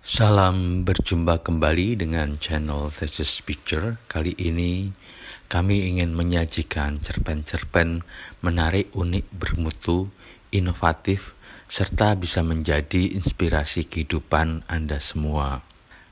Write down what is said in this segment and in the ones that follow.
Salam berjumpa kembali dengan channel Thesis Picture. Kali ini kami ingin menyajikan cerpen-cerpen menarik, unik, bermutu, inovatif, serta bisa menjadi inspirasi kehidupan Anda semua.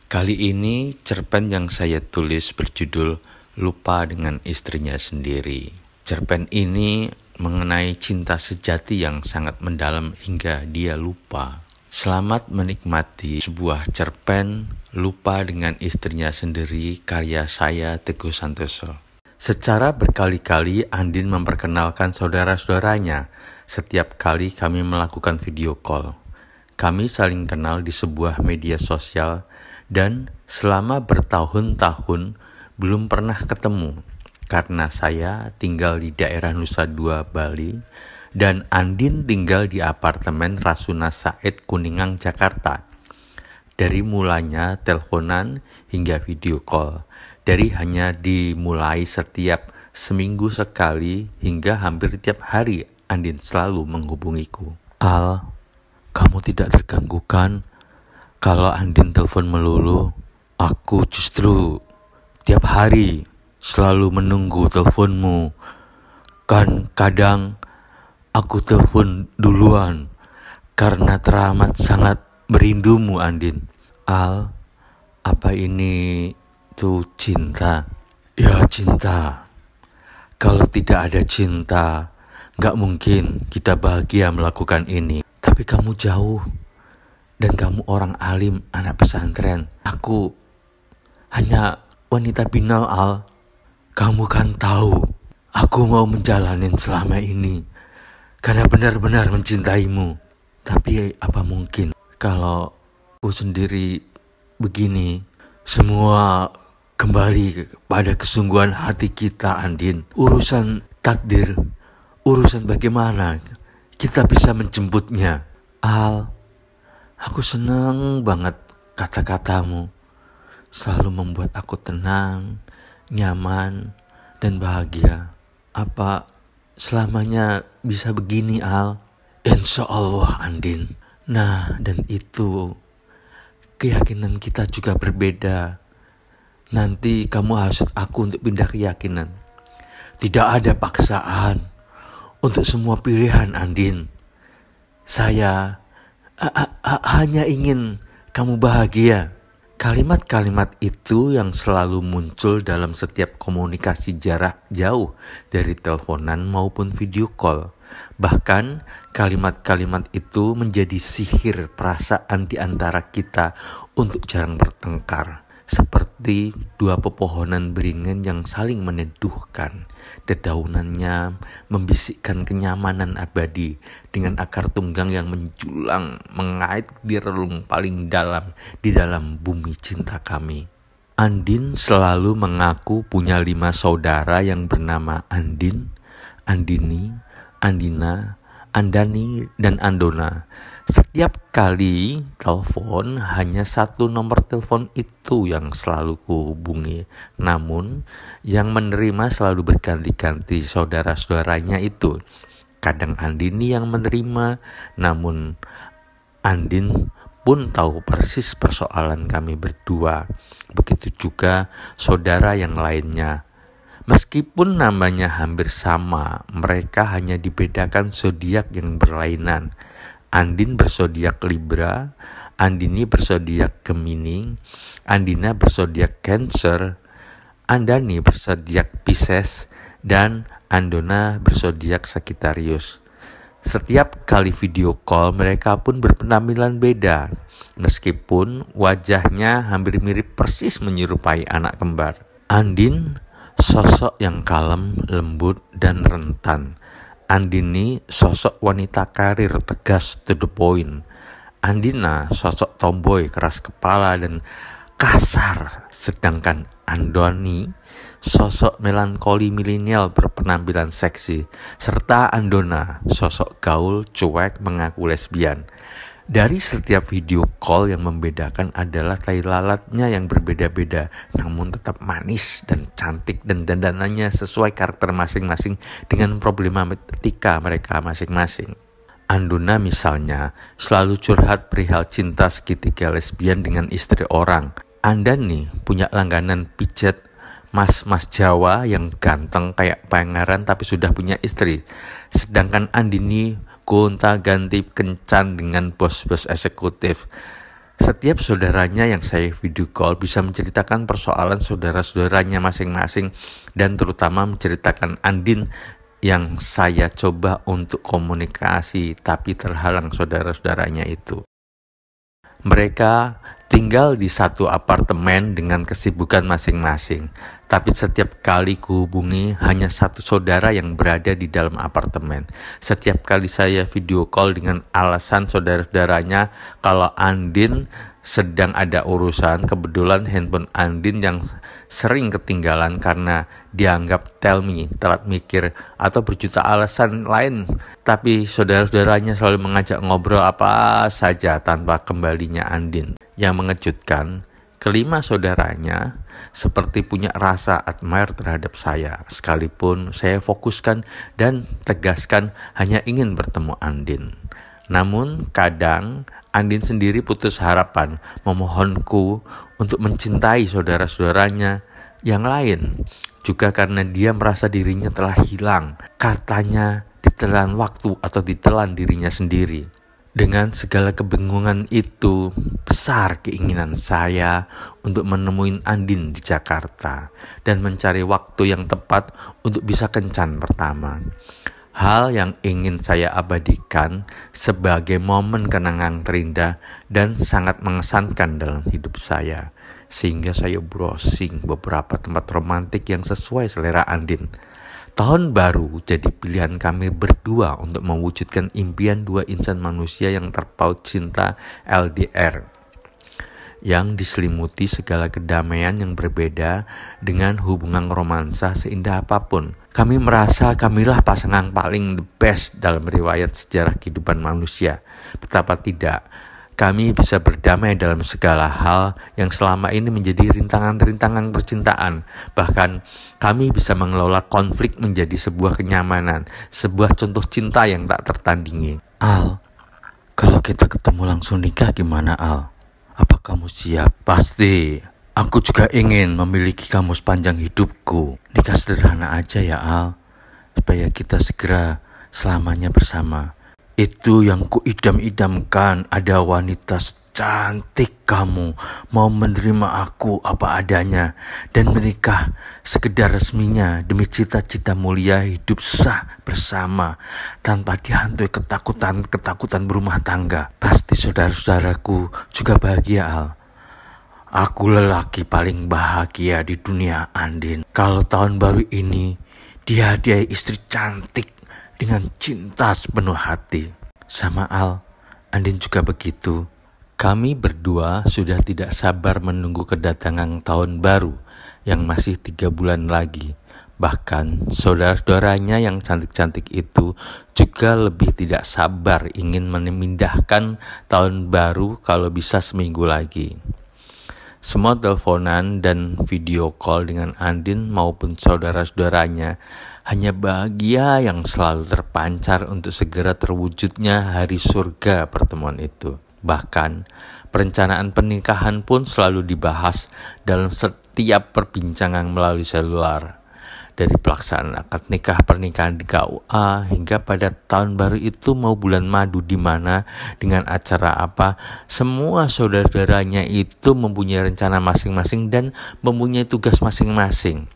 Kali ini cerpen yang saya tulis berjudul Lupa dengan Istrinya Sendiri. Cerpen ini mengenai cinta sejati yang sangat mendalam hingga dia lupa. Selamat menikmati sebuah cerpen Lupa dengan Istrinya Sendiri karya saya, Teguh Santoso. Secara berkali-kali Andin memperkenalkan saudara-saudaranya setiap kali kami melakukan video call. Kami saling kenal di sebuah media sosial dan selama bertahun-tahun belum pernah ketemu karena saya tinggal di daerah Nusa Dua, Bali, dan Andin tinggal di apartemen Rasuna Said, Kuningan, Jakarta. Dari mulanya teleponan hingga video call, dari hanya dimulai setiap seminggu sekali hingga hampir tiap hari Andin selalu menghubungiku. Al, kamu tidak terganggu kan kalau Andin telepon melulu? Aku justru tiap hari selalu menunggu teleponmu. Kan kadang aku telepon duluan karena teramat sangat merindumu, Andin. Al, apa ini tuh cinta? Ya cinta. Kalau tidak ada cinta, gak mungkin kita bahagia melakukan ini. Tapi kamu jauh dan kamu orang alim, anak pesantren. Aku hanya wanita binal, Al. Kamu kan tahu, aku mau menjalanin selama ini karena benar-benar mencintaimu. Tapi apa mungkin kalau aku sendiri begini? Semua kembali pada kesungguhan hati kita, Andin. Urusan takdir, urusan bagaimana kita bisa menjemputnya. Al, aku senang banget kata-katamu. Selalu membuat aku tenang, nyaman, dan bahagia. Apa selamanya bisa begini, Al? Insya Allah, Andin. Nah, dan itu keyakinan kita juga berbeda. Nanti kamu hasut aku untuk pindah keyakinan. Tidak ada paksaan untuk semua pilihan, Andin. Saya hanya ingin kamu bahagia. Kalimat-kalimat itu yang selalu muncul dalam setiap komunikasi jarak jauh dari teleponan maupun video call. Bahkan kalimat-kalimat itu menjadi sihir perasaan di antara kita untuk jarang bertengkar. Seperti dua pepohonan beringin yang saling meneduhkan. Dedaunannya membisikkan kenyamanan abadi dengan akar tunggang yang menjulang mengait di relung paling dalam di dalam bumi cinta kami. Andin selalu mengaku punya 5 saudara yang bernama Andin, Andini, Andina, Andani, dan Andona. Setiap kali telepon hanya satu nomor telepon itu yang selalu kuhubungi. Namun yang menerima selalu berganti-ganti saudara-saudaranya itu. Kadang Andini yang menerima, namun Andin pun tahu persis persoalan kami berdua. Begitu juga saudara yang lainnya. Meskipun namanya hampir sama, mereka hanya dibedakan zodiak yang berlainan. Andin berzodiak Libra, Andini berzodiak Gemini, Andina berzodiak Cancer, Andani berzodiak Pisces, dan Andona berzodiak Sagittarius. Setiap kali video call mereka pun berpenampilan beda, meskipun wajahnya hampir mirip persis menyerupai anak kembar. Andin sosok yang kalem, lembut, dan rentan. Andini sosok wanita karir, tegas, to the point. Andina sosok tomboy, keras kepala dan kasar. Sedangkan Andoni sosok melankoli milenial berpenampilan seksi. Serta Andona sosok gaul, cuek, mengaku lesbian. Dari setiap video call yang membedakan adalah tai lalatnya yang berbeda-beda, namun tetap manis dan cantik, dan dandanannya sesuai karakter masing-masing dengan problematika mereka masing-masing. Anduna misalnya selalu curhat perihal cinta segitiga lesbian dengan istri orang. Anda nih punya langganan pijet mas-mas Jawa yang ganteng kayak pangeran tapi sudah punya istri. Sedangkan Andini gonta-ganti kencan dengan bos-bos eksekutif. Setiap saudaranya yang saya video call bisa menceritakan persoalan saudara-saudaranya masing-masing dan terutama menceritakan Andin yang saya coba untuk komunikasi tapi terhalang saudara-saudaranya itu. Mereka tinggal di satu apartemen dengan kesibukan masing-masing, tapi setiap kali kuhubungi hanya satu saudara yang berada di dalam apartemen. Setiap kali saya video call dengan alasan saudara-saudaranya kalau Andin sedang ada urusan, kebetulan handphone Andin yang sering ketinggalan karena dianggap tell me, telat mikir, atau berjuta alasan lain. Tapi saudara-saudaranya selalu mengajak ngobrol apa saja tanpa kembalinya Andin. Yang mengejutkan, kelima saudaranya seperti punya rasa admire terhadap saya, sekalipun saya fokuskan dan tegaskan hanya ingin bertemu Andin. Namun kadang Andin sendiri putus harapan memohonku untuk mencintai saudara-saudaranya yang lain. Juga karena dia merasa dirinya telah hilang, katanya ditelan waktu atau ditelan dirinya sendiri. Dengan segala kebingungan itu, besar keinginan saya untuk menemui Andin di Jakarta dan mencari waktu yang tepat untuk bisa kencan pertama. Hal yang ingin saya abadikan sebagai momen kenangan terindah dan sangat mengesankan dalam hidup saya. Sehingga saya browsing beberapa tempat romantik yang sesuai selera Andin. Tahun baru jadi pilihan kami berdua untuk mewujudkan impian dua insan manusia yang terpaut cinta LDR. Yang diselimuti segala kedamaian yang berbeda dengan hubungan romansa seindah apapun. Kami merasa kamilah pasangan paling the best dalam riwayat sejarah kehidupan manusia. Betapa tidak, kami bisa berdamai dalam segala hal yang selama ini menjadi rintangan-rintangan percintaan. Bahkan kami bisa mengelola konflik menjadi sebuah kenyamanan, sebuah contoh cinta yang tak tertandingi. Al, kalau kita ketemu langsung nikah gimana Al? Apa kamu siap? Pasti. Aku juga ingin memiliki kamu sepanjang hidupku. Nikah sederhana aja ya Al, supaya kita segera selamanya bersama. Itu yang kuidam-idamkan, ada wanita secantik kamu mau menerima aku apa adanya dan menikah sekedar resminya demi cita-cita mulia hidup sah bersama tanpa dihantui ketakutan berumah tangga. Pasti saudara-saudaraku juga bahagia Al. Aku lelaki paling bahagia di dunia Andin. Kalau tahun baru ini dihadiahi istri cantik dengan cinta sepenuh hati. Sama Al, Andin juga begitu. Kami berdua sudah tidak sabar menunggu kedatangan tahun baru yang masih 3 bulan lagi. Bahkan saudara-saudaranya yang cantik-cantik itu juga lebih tidak sabar ingin memindahkan tahun baru kalau bisa seminggu lagi. Semua teleponan dan video call dengan Andin maupun saudara-saudaranya hanya bahagia yang selalu terpancar untuk segera terwujudnya hari surga pertemuan itu. Bahkan perencanaan pernikahan pun selalu dibahas dalam setiap perbincangan melalui selular. Dari pelaksanaan akad nikah pernikahan di KUA hingga pada tahun baru itu mau bulan madu di mana dengan acara apa, semua saudara-saudaranya itu mempunyai rencana masing-masing dan mempunyai tugas masing-masing.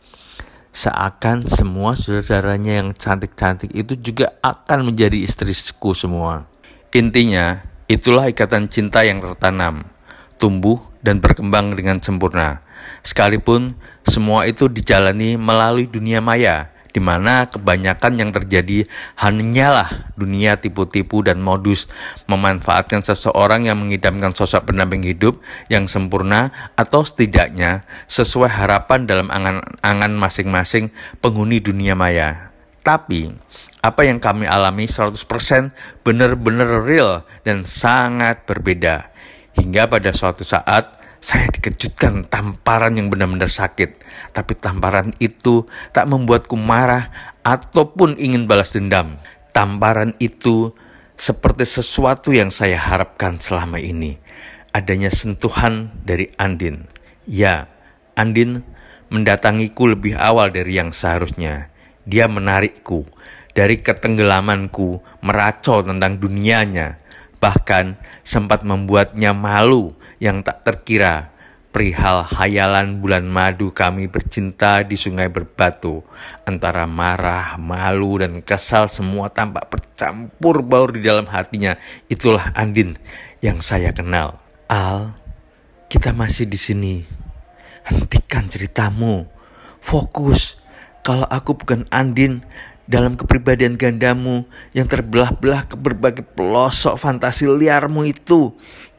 Seakan semua saudara-saudaranya yang cantik-cantik itu juga akan menjadi istriku semua. Intinya, itulah ikatan cinta yang tertanam, tumbuh dan berkembang dengan sempurna. Sekalipun semua itu dijalani melalui dunia maya, di mana kebanyakan yang terjadi hanyalah dunia tipu-tipu dan modus memanfaatkan seseorang yang mengidamkan sosok pendamping hidup yang sempurna atau setidaknya sesuai harapan dalam angan-angan masing-masing penghuni dunia maya. Tapi apa yang kami alami 100% benar-benar real dan sangat berbeda. Hingga pada suatu saat saya dikejutkan tamparan yang benar-benar sakit. Tapi tamparan itu tak membuatku marah ataupun ingin balas dendam. Tamparan itu seperti sesuatu yang saya harapkan selama ini. Adanya sentuhan dari Andin. Ya, Andin mendatangiku lebih awal dari yang seharusnya. Dia menarikku dari ketenggelamanku meracau tentang dunianya. Bahkan sempat membuatnya malu yang tak terkira. Perihal hayalan bulan madu kami bercinta di sungai berbatu. Antara marah, malu, dan kesal semua tampak bercampur baur di dalam hatinya. Itulah Andin yang saya kenal. Al, kita masih di sini. Hentikan ceritamu. Fokus. Kalau aku bukan Andin dalam kepribadian gandamu yang terbelah-belah ke berbagai pelosok fantasi liarmu itu.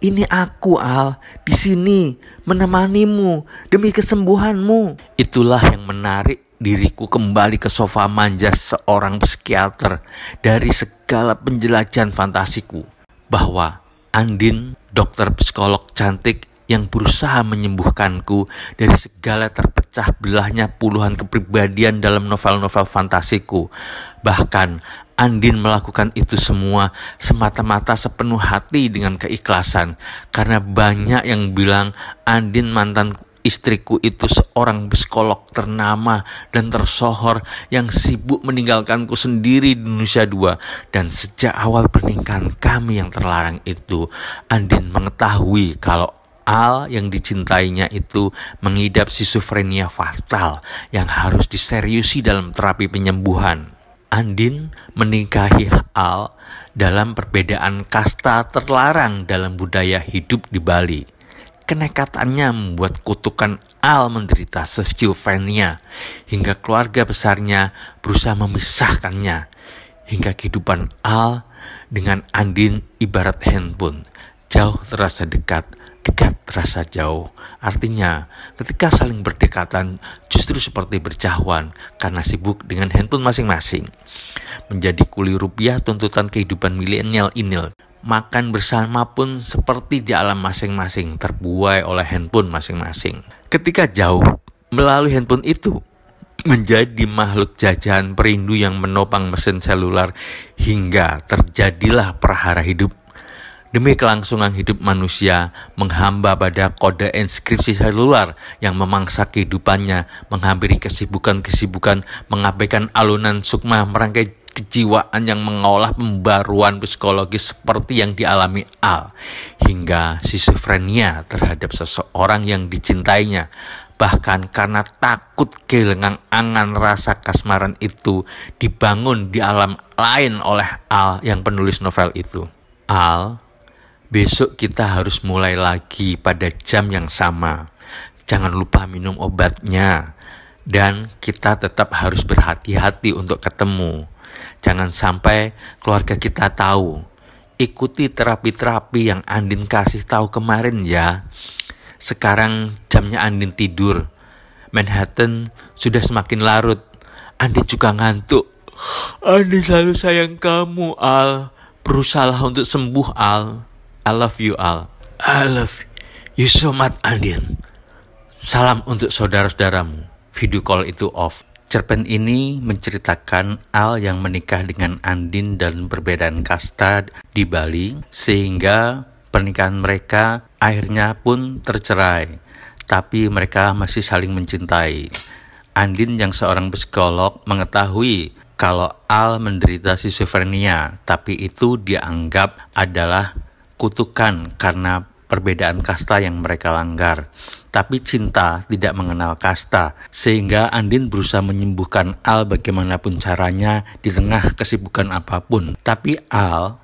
Ini aku, Al, di sini menemanimu demi kesembuhanmu. Itulah yang menarik diriku kembali ke sofa manja seorang psikiater dari segala penjelajahan fantasiku. Bahwa Andin, dokter psikolog cantik yang berusaha menyembuhkanku dari segala terpecah belahnya puluhan kepribadian dalam novel-novel fantasiku. Bahkan Andin melakukan itu semua semata-mata sepenuh hati dengan keikhlasan, karena banyak yang bilang Andin mantan istriku itu seorang psikolog ternama dan tersohor yang sibuk meninggalkanku sendiri di Nusa Dua. Dan sejak awal pernikahan kami yang terlarang itu, Andin mengetahui kalau Al yang dicintainya itu mengidap schizofrenia fatal yang harus diseriusi dalam terapi penyembuhan. Andin menikahi Al dalam perbedaan kasta terlarang dalam budaya hidup di Bali. Kenekatannya membuat kutukan Al menderita schizofrenia hingga keluarga besarnya berusaha memisahkannya. Hingga kehidupan Al dengan Andin ibarat handphone, jauh terasa dekat, dekat terasa jauh. Artinya, ketika saling berdekatan justru seperti berjauhan karena sibuk dengan handphone masing-masing. Menjadi kuli rupiah tuntutan kehidupan milenial ini. Makan bersama pun seperti di alam masing-masing, terbuai oleh handphone masing-masing. Ketika jauh, melalui handphone itu, menjadi makhluk jajahan perindu yang menopang mesin selular hingga terjadilah perhara hidup. Demi kelangsungan hidup manusia, menghamba pada kode inskripsi selular yang memangsa kehidupannya, menghampiri kesibukan-kesibukan, mengabaikan alunan sukma, merangkai kejiwaan yang mengolah pembaruan psikologis seperti yang dialami Al, hingga schizofrenia terhadap seseorang yang dicintainya. Bahkan karena takut kehilangan angan rasa kasmaran itu dibangun di alam lain oleh Al yang penulis novel itu. Al, besok kita harus mulai lagi pada jam yang sama. Jangan lupa minum obatnya. Dan kita tetap harus berhati-hati untuk ketemu. Jangan sampai keluarga kita tahu. Ikuti terapi-terapi yang Andin kasih tahu kemarin ya. Sekarang jamnya Andin tidur. Manhattan sudah semakin larut. Andin juga ngantuk. Andin selalu sayang kamu, Al. Berusahalah untuk sembuh, Al. I love you, Al. I love you so much, Andin. Salam untuk saudara-saudaramu. Video call itu off. Cerpen ini menceritakan Al yang menikah dengan Andin dan perbedaan kasta di Bali, sehingga pernikahan mereka akhirnya pun tercerai. Tapi mereka masih saling mencintai. Andin yang seorang psikolog mengetahui kalau Al menderita schizofrenia, tapi itu dianggap adalah kutukan karena perbedaan kasta yang mereka langgar. Tapi cinta tidak mengenal kasta, sehingga Andin berusaha menyembuhkan Al bagaimanapun caranya di tengah kesibukan apapun. Tapi Al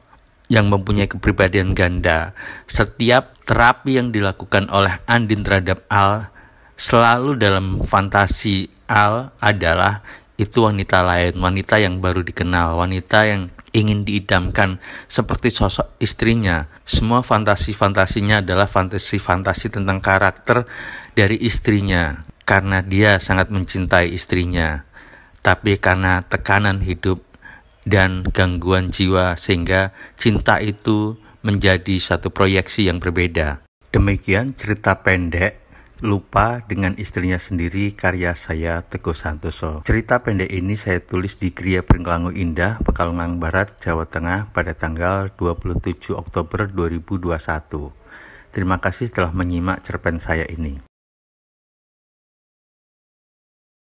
yang mempunyai kepribadian ganda, setiap terapi yang dilakukan oleh Andin terhadap Al selalu dalam fantasi Al adalah itu wanita lain, wanita yang baru dikenal, wanita yang ingin diidamkan seperti sosok istrinya. Semua fantasi-fantasinya adalah fantasi-fantasi tentang karakter dari istrinya, karena dia sangat mencintai istrinya. Tapi karena tekanan hidup dan gangguan jiwa, sehingga cinta itu menjadi satu proyeksi yang berbeda. Demikian cerita pendek Lupa dengan istrinya sendiri, karya saya Teguh Santoso. Cerita pendek ini saya tulis di Gria Pringlangu Indah, Pekalongan Barat, Jawa Tengah pada tanggal 27 Oktober 2021. Terima kasih telah menyimak cerpen saya ini.